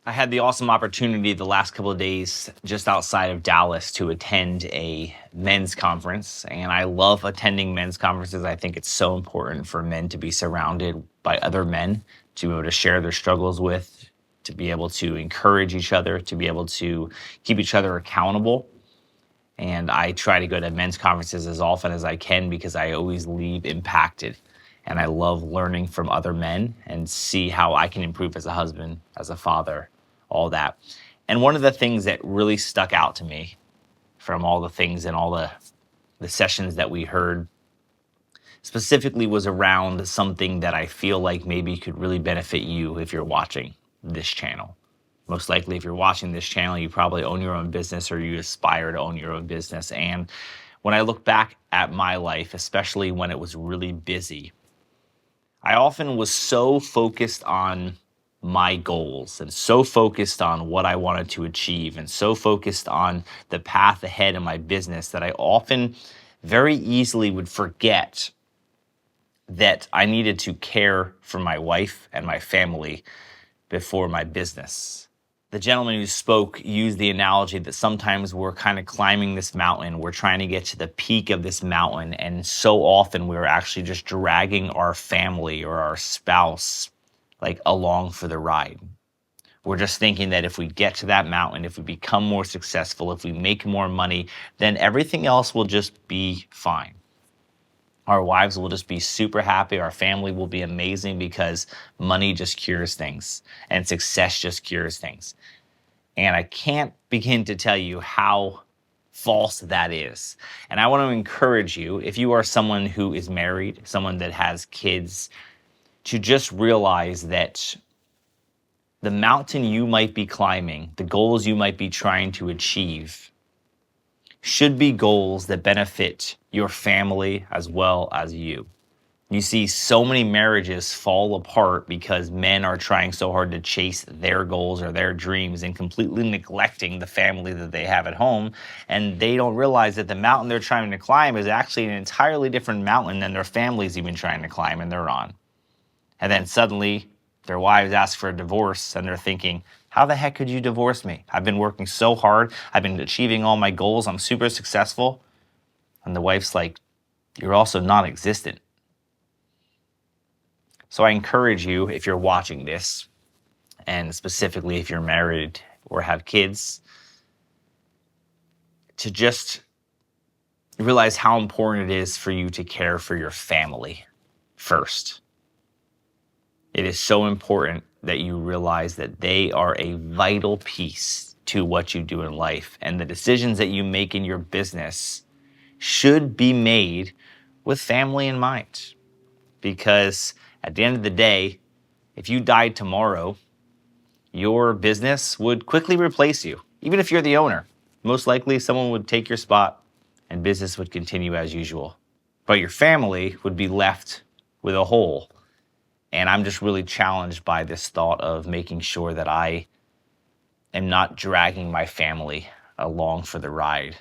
I had the awesome opportunity the last couple of days just outside of Dallas to attend a men's conference. And I love attending men's conferences. I think it's so important for men to be surrounded by other men, to be able to share their struggles with, to be able to encourage each other, to be able to keep each other accountable. And I try to go to men's conferences as often as I can because I always leave impacted. And I love learning from other men and see how I can improve as a husband, as a father, all that. And one of the things that really stuck out to me from all the things and all the sessions that we heard specifically was around something that I feel like maybe could really benefit you if you're watching this channel. Most likely, if you're watching this channel, you probably own your own business or you aspire to own your own business. And when I look back at my life, especially when it was really busy, I often was so focused on my goals and so focused on what I wanted to achieve and so focused on the path ahead in my business that I often very easily would forget that I needed to care for my wife and my family before my business. The gentleman who spoke used the analogy that sometimes we're kind of climbing this mountain. We're trying to get to the peak of this mountain. And so often we're actually just dragging our family or our spouse like along for the ride. We're just thinking that if we get to that mountain, if we become more successful, if we make more money, then everything else will just be fine. Our wives will just be super happy. Our family will be amazing because money just cures things and success just cures things. And I can't begin to tell you how false that is. And I want to encourage you, if you are someone who is married, someone that has kids, to just realize that the mountain you might be climbing, the goals you might be trying to achieve, should be goals that benefit your family as well as you. You see so many marriages fall apart because men are trying so hard to chase their goals or their dreams and completely neglecting the family that they have at home. And they don't realize that the mountain they're trying to climb is actually an entirely different mountain than their family's even trying to climb and they're on. And then suddenly their wives ask for a divorce and they're thinking, how the heck could you divorce me? I've been working so hard. I've been achieving all my goals. I'm super successful. And the wife's like, you're also non-existent. So I encourage you, if you're watching this, and specifically if you're married or have kids, to just realize how important it is for you to care for your family first. It is so important that you realize that they are a vital piece to what you do in life. And the decisions that you make in your business should be made with family in mind. Because at the end of the day, if you died tomorrow, your business would quickly replace you. Even if you're the owner, most likely someone would take your spot and business would continue as usual. But your family would be left with a hole. And I'm just really challenged by this thought of making sure that I am not dragging my family along for the ride.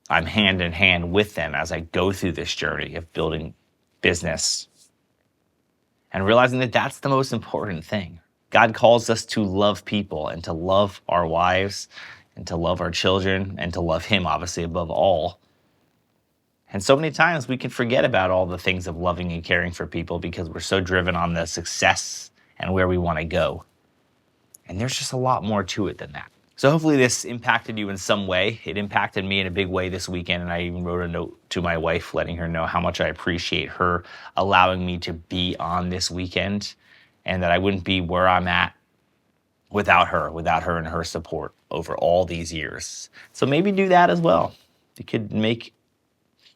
I'm hand in hand with them as I go through this journey of building business and realizing that that's the most important thing. God calls us to love people and to love our wives and to love our children and to love Him, obviously, above all. And so many times we can forget about all the things of loving and caring for people because we're so driven on the success and where we want to go. And there's just a lot more to it than that. So hopefully this impacted you in some way. It impacted me in a big way this weekend, and I even wrote a note to my wife letting her know how much I appreciate her allowing me to be on this weekend and that I wouldn't be where I'm at without her and her support over all these years. So maybe do that as well. You could make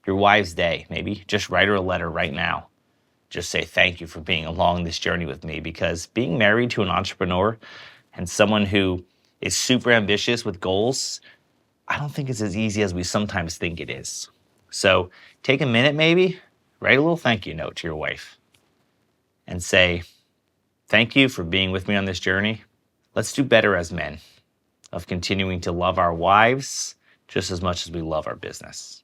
your wife's day. Maybe just write her a letter right now. Just say thank you for being along this journey with me, because being married to an entrepreneur and someone who is super ambitious with goals, I don't think it's as easy as we sometimes think it is. So take a minute, maybe write a little thank you note to your wife and say, thank you for being with me on this journey. Let's do better as men of continuing to love our wives just as much as we love our business.